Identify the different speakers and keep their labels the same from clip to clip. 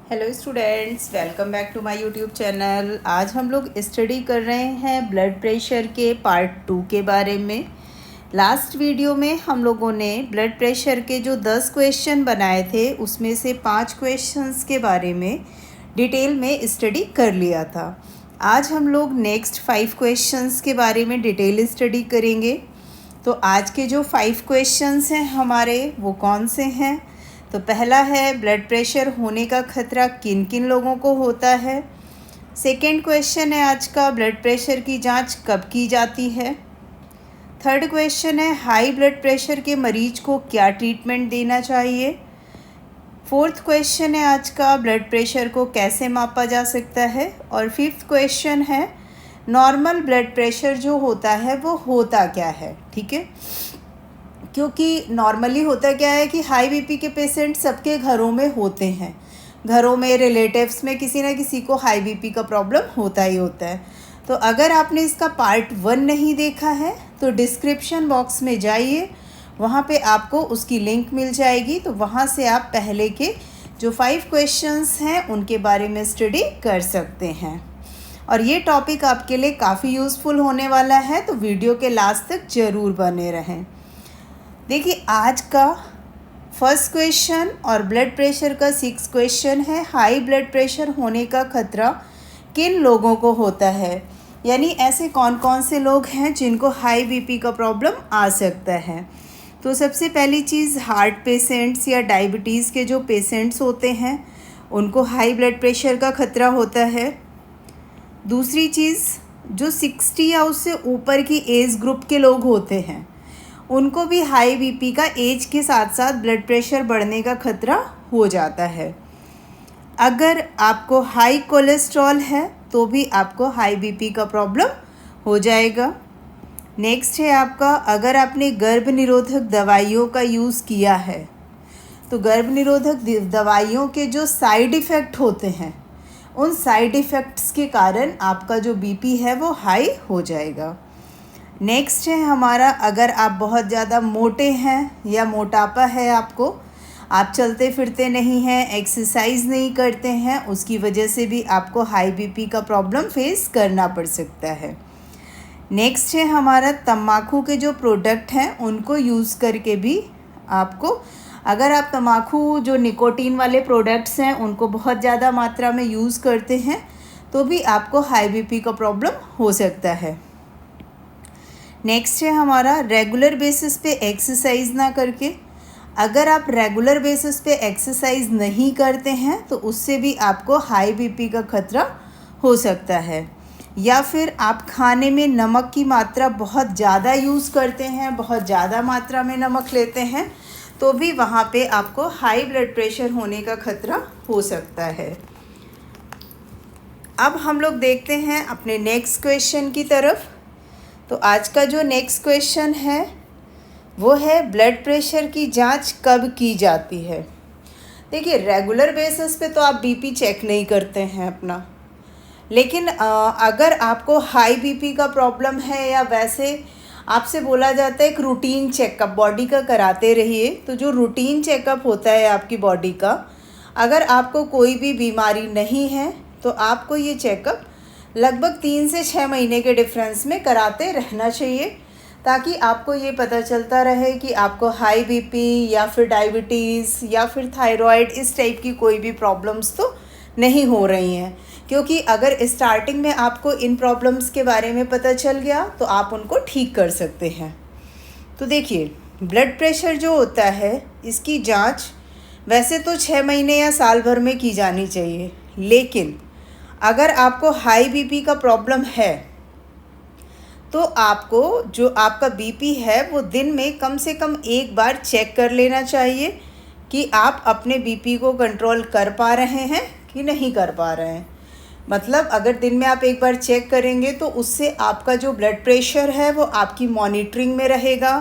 Speaker 1: Hello students, welcome back to my YouTube channel. आज हम लोग स्टडी कर रहे हैं ब्लड प्रेशर के पार्ट 2 के बारे में। लास्ट वीडियो में हम लोगों ने ब्लड प्रेशर के जो 10 क्वेश्चन बनाए थे उसमें से 5 क्वेश्चंस के बारे में डिटेल में स्टडी कर लिया था। आज हम लोग नेक्स्ट 5 क्वेश्चंस के बारे में डिटेल स्टडी करेंगे। तो आज के जो 5 क्वेश्चंस हैं हमारे वो कौन से हैं? तो पहला है, ब्लड प्रेशर होने का खतरा किन किन लोगों को होता है। सेकंड क्वेश्चन है आज का, ब्लड प्रेशर की जांच कब की जाती है। थर्ड क्वेश्चन है, हाई ब्लड प्रेशर के मरीज को क्या ट्रीटमेंट देना चाहिए। फोर्थ क्वेश्चन है आज का, ब्लड प्रेशर को कैसे मापा जा सकता है। और फिफ्थ क्वेश्चन है, नॉर्मल ब्लड प्रेशर जो होता है वो होता क्या है। ठीक है, क्योंकि नॉर्मली होता क्या है कि हाई बीपी के पेशेंट सबके घरों में होते हैं। घरों में, रिलेटिव्स में किसी ना किसी को हाई बीपी का प्रॉब्लम होता ही होता है। तो अगर आपने इसका पार्ट 1 नहीं देखा है तो डिस्क्रिप्शन बॉक्स में जाइए, वहाँ पे आपको उसकी लिंक मिल जाएगी। तो वहाँ से आप पहले के जो 5 क्वेश्चंस हैं उनके बारे में स्टडी कर सकते हैं। और ये टॉपिक आपके लिए काफ़ी यूज़फुल होने वाला है, तो वीडियो के लास्ट तक ज़रूर बने रहें। देखिए, आज का फर्स्ट क्वेश्चन और ब्लड प्रेशर का 6 क्वेश्चन है, हाई ब्लड प्रेशर होने का खतरा किन लोगों को होता है। यानी ऐसे कौन कौन से लोग हैं जिनको हाई बीपी का प्रॉब्लम आ सकता है। तो सबसे पहली चीज़, हार्ट पेशेंट्स या डायबिटीज़ के जो पेशेंट्स होते हैं उनको हाई ब्लड प्रेशर का खतरा होता है। दूसरी चीज़, जो 60 या उससे ऊपर की एज ग्रुप के लोग होते हैं उनको भी हाई बीपी का एज के साथ साथ ब्लड प्रेशर बढ़ने का खतरा हो जाता है। अगर आपको हाई कोलेस्ट्रॉल है तो भी आपको हाई बीपी का प्रॉब्लम हो जाएगा। नेक्स्ट है आपका, अगर आपने गर्भ निरोधक दवाइयों का यूज़ किया है तो गर्भ निरोधक दवाइयों के जो साइड इफ़ेक्ट होते हैं उन साइड इफ़ेक्ट्स के कारण आपका जो बीपी है वो हाई हो जाएगा। नेक्स्ट है हमारा, अगर आप बहुत ज़्यादा मोटे हैं या मोटापा है आपको, आप चलते फिरते नहीं हैं, एक्सरसाइज नहीं करते हैं, उसकी वजह से भी आपको हाई बीपी का प्रॉब्लम फेस करना पड़ सकता है। नेक्स्ट है हमारा, तम्बाकू के जो प्रोडक्ट हैं उनको यूज़ करके भी आपको, अगर आप तम्बाकू जो निकोटीन वाले प्रोडक्ट्स हैं उनको बहुत ज़्यादा मात्रा में यूज़ करते हैं तो भी आपको हाई बीपी का प्रॉब्लम हो सकता है। नेक्स्ट है हमारा, रेगुलर बेसिस पे एक्सरसाइज ना करके, अगर आप रेगुलर बेसिस पे एक्सरसाइज नहीं करते हैं तो उससे भी आपको हाई बीपी का खतरा हो सकता है। या फिर आप खाने में नमक की मात्रा बहुत ज़्यादा यूज़ करते हैं, बहुत ज़्यादा मात्रा में नमक लेते हैं तो भी वहाँ पे आपको हाई ब्लड प्रेशर होने का खतरा हो सकता है। अब हम लोग देखते हैं अपने नेक्स्ट क्वेश्चन की तरफ। तो आज का जो नेक्स्ट क्वेश्चन है वो है, ब्लड प्रेशर की जांच कब की जाती है। देखिए, रेगुलर बेसिस पे तो आप बीपी चेक नहीं करते हैं अपना, लेकिन अगर आपको हाई बीपी का प्रॉब्लम है या वैसे आपसे बोला जाता है एक रूटीन चेकअप बॉडी का कराते रहिए, तो जो रूटीन चेकअप होता है आपकी बॉडी का, अगर आपको कोई भी बीमारी नहीं है तो आपको ये चेकअप लगभग 3 से 6 महीने के डिफरेंस में कराते रहना चाहिए, ताकि आपको ये पता चलता रहे कि आपको हाई बीपी या फिर डायबिटीज़ या फिर थायराइड इस टाइप की कोई भी प्रॉब्लम्स तो नहीं हो रही हैं। क्योंकि अगर स्टार्टिंग में आपको इन प्रॉब्लम्स के बारे में पता चल गया तो आप उनको ठीक कर सकते हैं। तो देखिए, ब्लड प्रेशर जो होता है इसकी जाँच वैसे तो 6 महीने या साल भर में की जानी चाहिए, लेकिन अगर आपको हाई बीपी का प्रॉब्लम है तो आपको जो आपका बीपी है वो दिन में कम से कम एक बार चेक कर लेना चाहिए कि आप अपने बीपी को कंट्रोल कर पा रहे हैं कि नहीं कर पा रहे हैं। मतलब अगर दिन में आप एक बार चेक करेंगे तो उससे आपका जो ब्लड प्रेशर है वो आपकी मॉनिटरिंग में रहेगा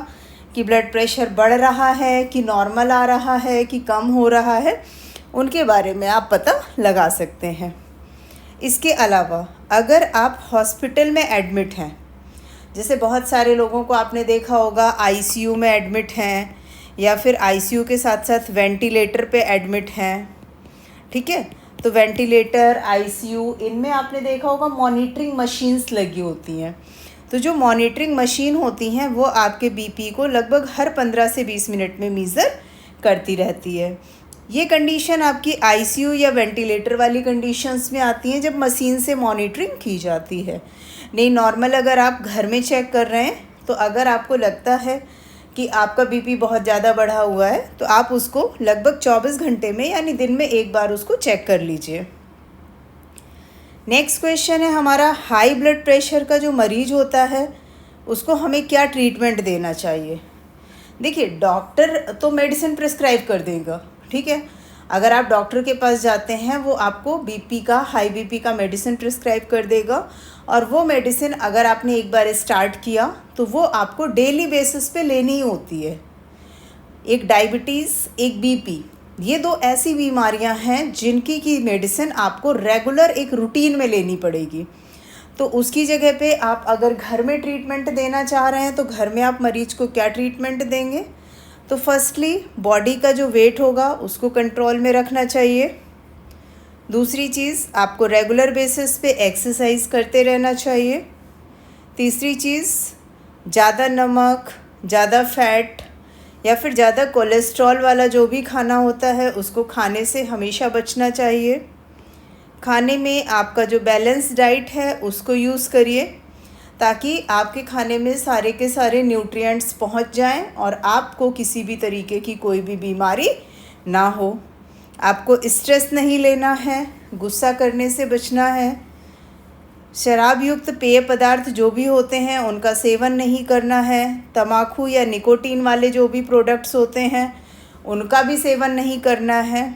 Speaker 1: कि ब्लड प्रेशर बढ़ रहा है कि नॉर्मल आ रहा है कि कम हो रहा है, उनके बारे में आप पता लगा सकते हैं। इसके अलावा अगर आप हॉस्पिटल में एडमिट हैं, जैसे बहुत सारे लोगों को आपने देखा होगा आईसीयू में एडमिट हैं या फिर आईसीयू के साथ साथ वेंटिलेटर पे एडमिट हैं, ठीक है, तो वेंटिलेटर, आईसीयू, इनमें आपने देखा होगा मॉनिटरिंग मशीन्स लगी होती हैं। तो जो मॉनिटरिंग मशीन होती हैं वो आपके बीपी को लगभग हर 15 से 20 मिनट में मीज़र करती रहती है। ये कंडीशन आपकी आईसीयू या वेंटिलेटर वाली कंडीशंस में आती हैं जब मशीन से मॉनिटरिंग की जाती है। नहीं, नॉर्मल अगर आप घर में चेक कर रहे हैं तो अगर आपको लगता है कि आपका बीपी बहुत ज़्यादा बढ़ा हुआ है तो आप उसको लगभग 24 घंटे में यानी दिन में एक बार उसको चेक कर लीजिए। नेक्स्ट क्वेश्चन है हमारा, हाई ब्लड प्रेशर का जो मरीज होता है उसको हमें क्या ट्रीटमेंट देना चाहिए। देखिए, डॉक्टर तो मेडिसिन प्रिस्क्राइब कर देगा, ठीक है। अगर आप डॉक्टर के पास जाते हैं वो आपको बीपी का, हाई बीपी का मेडिसिन प्रिस्क्राइब कर देगा और वो मेडिसिन अगर आपने एक बार स्टार्ट किया तो वो आपको डेली बेसिस पे लेनी ही होती है। एक डायबिटीज़, एक बीपी, ये दो ऐसी बीमारियां हैं जिनकी की मेडिसिन आपको रेगुलर एक रूटीन में लेनी पड़ेगी। तो उसकी जगह पे आप अगर घर में ट्रीटमेंट देना चाह रहे हैं तो घर में आप मरीज को क्या ट्रीटमेंट देंगे। तो फर्स्टली बॉडी का जो वेट होगा उसको कंट्रोल में रखना चाहिए। दूसरी चीज़, आपको रेगुलर बेसिस पे एक्सरसाइज करते रहना चाहिए। तीसरी चीज़, ज़्यादा नमक, ज़्यादा फैट या फिर ज़्यादा कोलेस्ट्रॉल वाला जो भी खाना होता है उसको खाने से हमेशा बचना चाहिए। खाने में आपका जो बैलेंस डाइट है उसको यूज़ करिए ताकि आपके खाने में सारे के सारे न्यूट्रिएंट्स पहुंच जाएं और आपको किसी भी तरीके की कोई भी बीमारी ना हो। आपको स्ट्रेस नहीं लेना है, गुस्सा करने से बचना है, शराब युक्त पेय पदार्थ जो भी होते हैं उनका सेवन नहीं करना है, तम्बाकू या निकोटीन वाले जो भी प्रोडक्ट्स होते हैं उनका भी सेवन नहीं करना है।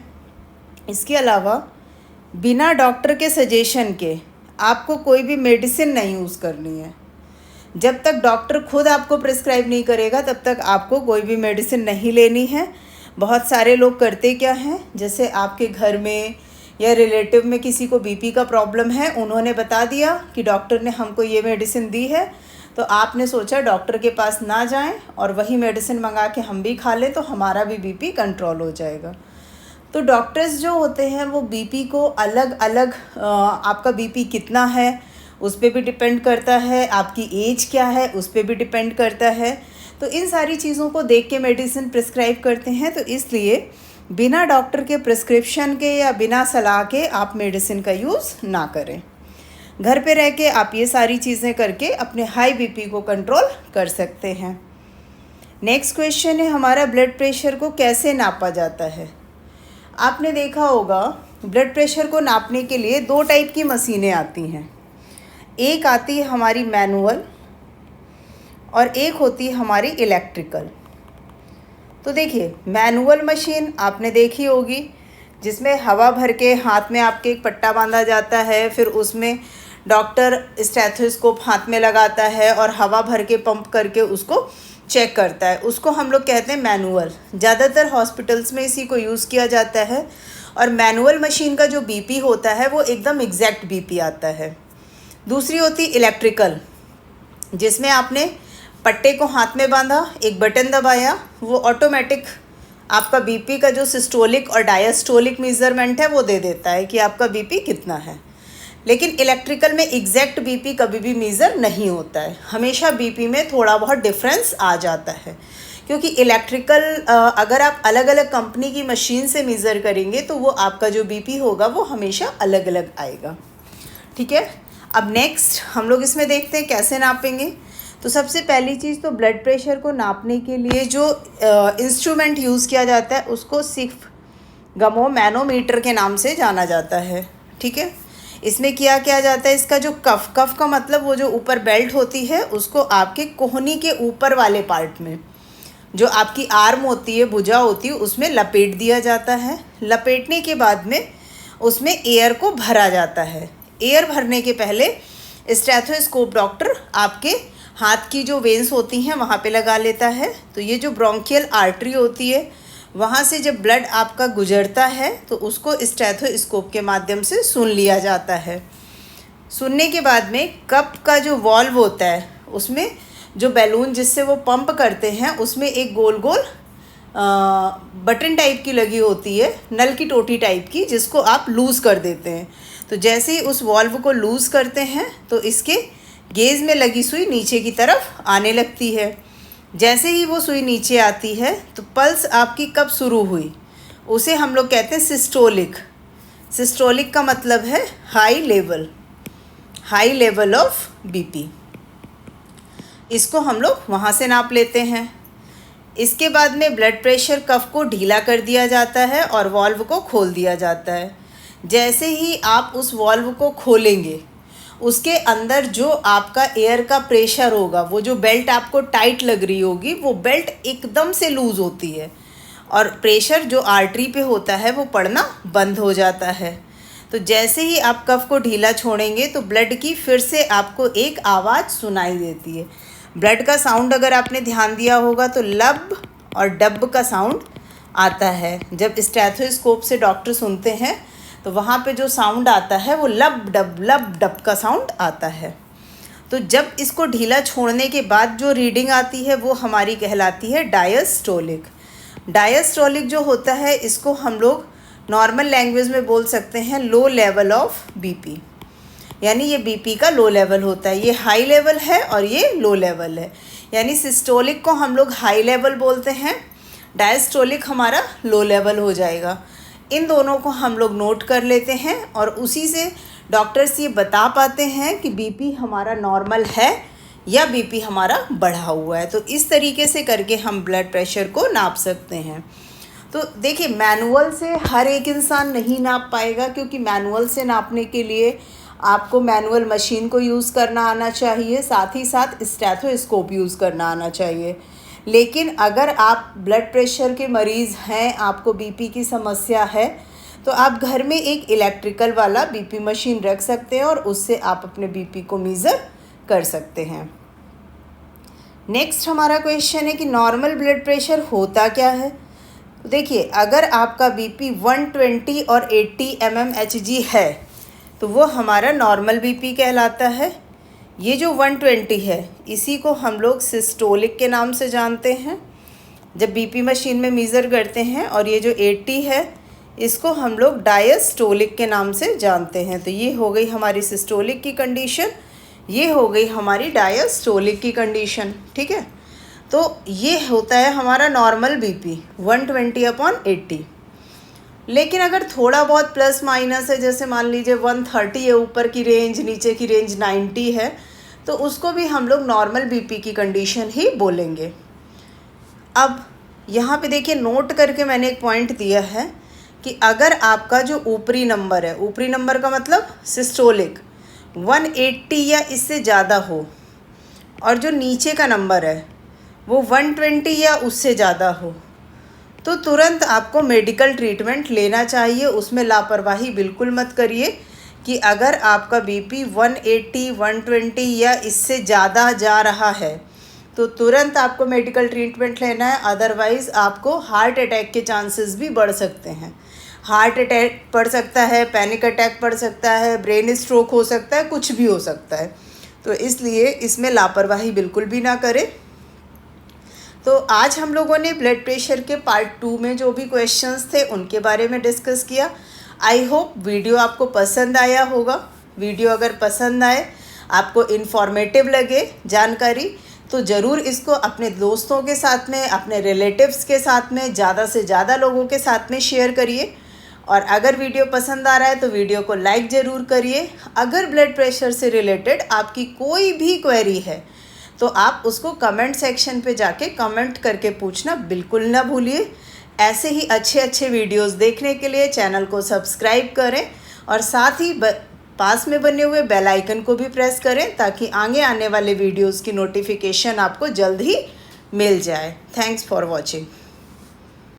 Speaker 1: इसके अलावा बिना डॉक्टर के सजेशन के आपको कोई भी मेडिसिन नहीं यूज़ करनी है। जब तक डॉक्टर खुद आपको प्रिस्क्राइब नहीं करेगा तब तक आपको कोई भी मेडिसिन नहीं लेनी है। बहुत सारे लोग करते क्या हैं, जैसे आपके घर में या रिलेटिव में किसी को बीपी का प्रॉब्लम है, उन्होंने बता दिया कि डॉक्टर ने हमको ये मेडिसिन दी है, तो आपने सोचा डॉक्टर के पास ना जाएं और वही मेडिसिन मंगा के हम भी खा लें तो हमारा भी बीपी कंट्रोल हो जाएगा। तो डॉक्टर्स जो होते हैं वो बीपी को अलग अलग, आपका बीपी कितना है उस पर भी डिपेंड करता है, आपकी एज क्या है उस पर भी डिपेंड करता है। तो इन सारी चीज़ों को देख के मेडिसिन प्रिस्क्राइब करते हैं। तो इसलिए बिना डॉक्टर के प्रिस्क्रिप्शन के या बिना सलाह के आप मेडिसिन का यूज़ ना करें। घर पे रह के आप ये सारी चीज़ें करके अपने हाई बीपी को कंट्रोल कर सकते हैं। नेक्स्ट क्वेश्चन है हमारा, ब्लड प्रेशर को कैसे नापा जाता है। आपने देखा होगा ब्लड प्रेशर को नापने के लिए दो टाइप की मशीनें आती हैं। एक आती है हमारी मैनुअल और एक होती है हमारी इलेक्ट्रिकल। तो देखिए, मैनुअल मशीन आपने देखी होगी जिसमें हवा भर के हाथ में आपके एक पट्टा बांधा जाता है, फिर उसमें डॉक्टर स्टेथोस्कोप हाथ में लगाता है और हवा भर के पंप करके उसको चेक करता है। उसको हम लोग कहते हैं मैनुअल। ज़्यादातर हॉस्पिटल्स में इसी को यूज़ किया जाता है। और मैनुअल मशीन का जो बीपी होता है वो एकदम एग्जैक्ट बीपी आता है। दूसरी होती इलेक्ट्रिकल, जिसमें आपने पट्टे को हाथ में बांधा, एक बटन दबाया, वो ऑटोमेटिक आपका बीपी का जो सिस्टोलिक और डायस्टोलिक मेजरमेंट है वो दे देता है कि आपका बीपी कितना है। लेकिन इलेक्ट्रिकल में एग्जैक्ट बीपी कभी भी मेज़र नहीं होता है, हमेशा बीपी में थोड़ा बहुत डिफरेंस आ जाता है। क्योंकि इलेक्ट्रिकल अगर आप अलग अलग कंपनी की मशीन से मेज़र करेंगे तो वो आपका जो बीपी होगा वो हमेशा अलग अलग आएगा। ठीक है, अब नेक्स्ट हम लोग इसमें देखते हैं कैसे नापेंगे। तो सबसे पहली चीज़ तो ब्लड प्रेशर को नापने के लिए जो इंस्ट्रूमेंट यूज़ किया जाता है उसको सिर्फ मैनोमीटर के नाम से जाना जाता है। ठीक है, इसमें किया जाता है, इसका जो कफ का मतलब वो जो ऊपर बेल्ट होती है उसको आपके कोहनी के ऊपर वाले पार्ट में, जो आपकी आर्म होती है, भुजा होती है, उसमें लपेट दिया जाता है। लपेटने के बाद में उसमें एयर को भरा जाता है। एयर भरने के पहले स्टेथोस्कोप डॉक्टर आपके हाथ की जो वेन्स होती हैं वहाँ पे लगा लेता है। तो ये जो ब्रोंकियल आर्टरी होती है वहाँ से जब ब्लड आपका गुजरता है तो उसको स्टेथोस्कोप के माध्यम से सुन लिया जाता है। सुनने के बाद में कप का जो वॉल्व होता है उसमें जो बैलून जिससे वो पंप करते हैं उसमें एक गोल गोल बटन टाइप की लगी होती है, नल की टोटी टाइप की, जिसको आप लूज़ कर देते हैं। तो जैसे ही उस वॉल्व को लूज़ करते हैं तो इसके गेज में लगी सुई नीचे की तरफ आने लगती है। जैसे ही वो सुई नीचे आती है तो पल्स आपकी कब शुरू हुई उसे हम लोग कहते हैं सिस्टोलिक। सिस्टोलिक का मतलब है हाई लेवल ऑफ बीपी। इसको हम लोग वहाँ से नाप लेते हैं। इसके बाद में ब्लड प्रेशर कफ को ढीला कर दिया जाता है और वॉल्व को खोल दिया जाता है। जैसे ही आप उस वॉल्व को खोलेंगे उसके अंदर जो आपका एयर का प्रेशर होगा, वो जो बेल्ट आपको टाइट लग रही होगी, वो बेल्ट एकदम से लूज़ होती है और प्रेशर जो आर्टरी पे होता है वो पड़ना बंद हो जाता है। तो जैसे ही आप कफ को ढीला छोड़ेंगे तो ब्लड की फिर से आपको एक आवाज़ सुनाई देती है। ब्लड का साउंड अगर आपने ध्यान दिया होगा तो लब और डब का साउंड आता है। जब स्टेथोस्कोप से डॉक्टर सुनते हैं तो वहाँ पे जो साउंड आता है वो लब डब का साउंड आता है। तो जब इसको ढीला छोड़ने के बाद जो रीडिंग आती है वो हमारी कहलाती है डायस्टोलिक। डायस्टोलिक जो होता है इसको हम लोग नॉर्मल लैंग्वेज में बोल सकते हैं लो लेवल ऑफ बीपी, यानी ये बीपी का लो लेवल होता है। ये हाई लेवल है और ये लो लेवल है, यानी सिस्टोलिक को हम लोग हाई लेवल बोलते हैं, डायस्टोलिक हमारा लो लेवल हो जाएगा। इन दोनों को हम लोग नोट कर लेते हैं और उसी से डॉक्टर्स ये बता पाते हैं कि बीपी हमारा नॉर्मल है या बीपी हमारा बढ़ा हुआ है। तो इस तरीके से करके हम ब्लड प्रेशर को नाप सकते हैं। तो देखिए, मैनुअल से हर एक इंसान नहीं नाप पाएगा, क्योंकि मैनुअल से नापने के लिए आपको मैनुअल मशीन को यूज़ करना आना चाहिए, साथ ही साथ स्टेथोस्कोप यूज़ करना आना चाहिए। लेकिन अगर आप ब्लड प्रेशर के मरीज़ हैं, आपको बीपी की समस्या है, तो आप घर में एक इलेक्ट्रिकल वाला बीपी मशीन रख सकते हैं और उससे आप अपने बीपी को मेज़र कर सकते हैं। नेक्स्ट हमारा क्वेश्चन है कि नॉर्मल ब्लड प्रेशर होता क्या है। तो देखिए, अगर आपका बीपी 120 और 80 mmHg है तो वो हमारा नॉर्मल बीपी कहलाता है। ये जो 120 है इसी को हम लोग सिस्टोलिक के नाम से जानते हैं जब बीपी मशीन में मेज़र करते हैं, और ये जो 80 है इसको हम लोग डायस्टोलिक के नाम से जानते हैं। तो ये हो गई हमारी सिस्टोलिक की कंडीशन, ये हो गई हमारी डायस्टोलिक की कंडीशन। ठीक है, तो ये होता है हमारा नॉर्मल बीपी 120/80। लेकिन अगर थोड़ा बहुत प्लस माइनस है, जैसे मान लीजिए 130 है ऊपर की रेंज, नीचे की रेंज 90 है, तो उसको भी हम लोग नॉर्मल बीपी की कंडीशन ही बोलेंगे। अब यहाँ पे देखिए, नोट करके मैंने एक पॉइंट दिया है कि अगर आपका जो ऊपरी नंबर है, ऊपरी नंबर का मतलब सिस्टोलिक 180 या इससे ज़्यादा हो, और जो नीचे का नंबर है वो 120 या उससे ज़्यादा हो, तो तुरंत आपको मेडिकल ट्रीटमेंट लेना चाहिए। उसमें लापरवाही बिल्कुल मत करिए कि अगर आपका बीपी 180, 120 या इससे ज़्यादा जा रहा है तो तुरंत आपको मेडिकल ट्रीटमेंट लेना है, अदरवाइज़ आपको हार्ट अटैक के चांसेस भी बढ़ सकते हैं। हार्ट अटैक पड़ सकता है, पैनिक अटैक पड़ सकता है, ब्रेन स्ट्रोक हो सकता है, कुछ भी हो सकता है। तो इसलिए इसमें लापरवाही बिल्कुल भी ना करें। तो आज हम लोगों ने ब्लड प्रेशर के पार्ट 2 में जो भी क्वेश्चंस थे उनके बारे में डिस्कस किया। आई होप वीडियो आपको पसंद आया होगा। वीडियो अगर पसंद आए, आपको इन्फॉर्मेटिव लगे जानकारी, तो ज़रूर इसको अपने दोस्तों के साथ में, अपने रिलेटिव्स के साथ में, ज़्यादा से ज़्यादा लोगों के साथ में शेयर करिए। और अगर वीडियो पसंद आ रहा है तो वीडियो को लाइक ज़रूर करिए। अगर ब्लड प्रेशर से रिलेटेड आपकी कोई भी क्वेरी है तो आप उसको कमेंट सेक्शन पे जाके कमेंट करके पूछना बिल्कुल ना भूलिए। ऐसे ही अच्छे अच्छे वीडियोस देखने के लिए चैनल को सब्सक्राइब करें और साथ ही पास में बने हुए बेल आइकन को भी प्रेस करें, ताकि आगे आने वाले वीडियोस की नोटिफिकेशन आपको जल्द ही मिल जाए। Thanks for watching.